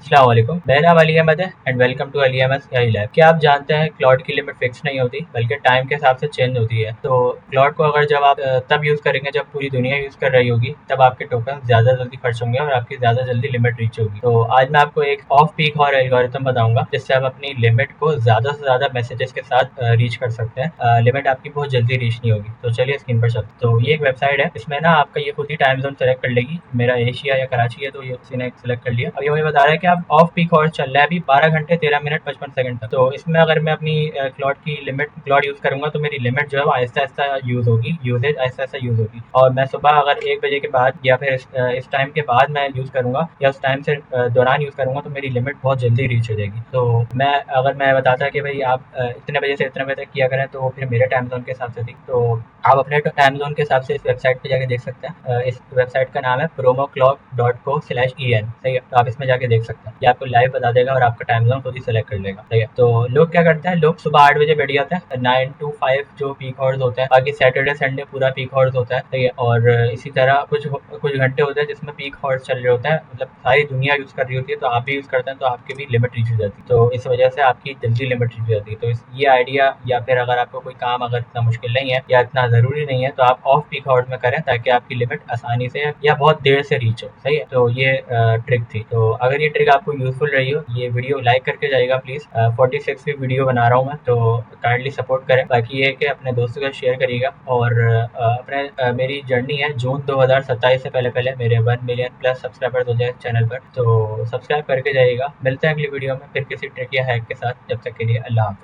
अस्सलाम वालेकुम, मेरा नाम अली अहमद है and welcome to Ali Ahmed AI lab. क्या आप जानते हैं क्लाउड की लिमिट फिक्स नहीं होती बल्कि टाइम के हिसाब से चेंज होती है। तो क्लाउड को अगर जब आप तब यूज़ करेंगे जब पूरी दुनिया यूज़ कर रही होगी, तब आपके टोकन ज़्यादा जल्दी खर्च होंगे और आपकी ज़्यादा जल्दी लिमिट रीच होगी। तो आज मैं आपको एक ऑफ पीक और एल्गोरिथम बताऊंगा जिससे आप अपनी लिमिट को ज़्यादा से ज़्यादा मैसेजेस के साथ रीच कर सकते हैं। लिमिट आपकी बहुत जल्दी रीच नहीं होगी। तो चलिए स्क्रीन पर चलते हैं। तो ये एक वेबसाइट है, इसमें ना आपका ये खुद ही टाइम जोन सेलेक्ट कर लेगी। मेरा एशिया या कराची है तो ये उसी ने सेलेक्ट कर लिया। अब ये मुझे बता रहा है कि आप ऑफ पीक और चल रहा है अभी 12 घंटे 13 मिनट 55 सेकंड तक। तो इसमें अगर मैं अपनी क्लॉड यूज़ करूंगा तो मेरी लिमिट जो है वो आहिस्ता आहिस्ता यूज़ होगी, यूजेज आहिस्ता आहिस्ता यूज़ होगी। और मैं सुबह अगर 1 बजे के बाद या फिर इस टाइम के बाद मैं यूज़ करूंगा या उस टाइम से दौरान यूज़ करूंगा तो मेरी लिमिट बहुत जल्दी रीच हो जाएगी। तो मैं बताता कि भाई आप इतने बजे से इतने बजे तक किया करें तो फिर मेरे टाइम जोन के हिसाब से थी। तो आप अपने टाइम जोन के हिसाब से इस वेबसाइट पे जाके देख सकते हैं। इस वेबसाइट का नाम है promoclock.co/en। सही है, तो आप इसमें जाके देख सकते हैं। ये आपको लाइव बता देगा और आपका टाइम जोन खुद ही सेलेक्ट कर लेगा। ठीक है, तो लोग क्या करते हैं, लोग सुबह 8 बजे बैठ जाते हैं। 9 to 5 जो पीक आवर्स होता है, बाकी सैटरडे संडे पूरा पीक आवर्स होता है। ठीक है, और इसी तरह कुछ घंटे होते हैं जिसमें पीक आवर्स चल रहे होते हैं, मतलब सारी दुनिया यूज़ कर रही होती है, तो आप भी यूज़ करते हैं तो आपकी भी लिमिट रीच हो जाती है। तो इस वजह से आपकी जल्दी लिमिट रीच हो जाती है। तो ये आइडिया, या फिर अगर आपको कोई काम अगर इतना मुश्किल नहीं है या इतना ज़रूरी नहीं है तो आप ऑफ पीक आवर्स में करें ताकि आपकी लिमिट आसानी से या बहुत देर से रीच हो। सही है, तो ये ट्रिक थी। तो अगर ये ट्रिक आपको यूज़फुल रही हो, ये वीडियो लाइक करके जाएगा प्लीज़। 46वीं वीडियो बना रहा हूँ मैं, तो काइंडली सपोर्ट करें। बाकी ये है कि अपने दोस्तों के साथ शेयर करिएगा और मेरी जर्नी है जून 2027 से पहले पहले मेरे 1 मिलियन प्लस सब्सक्राइबर्स हो जाए चैनल पर। तो सब्सक्राइब करके जाइएगा। मिलते हैं अगली वीडियो में फिर किसी ट्रिक या हैक के साथ। जब तक के लिए अल्लाह हाफ़िज़।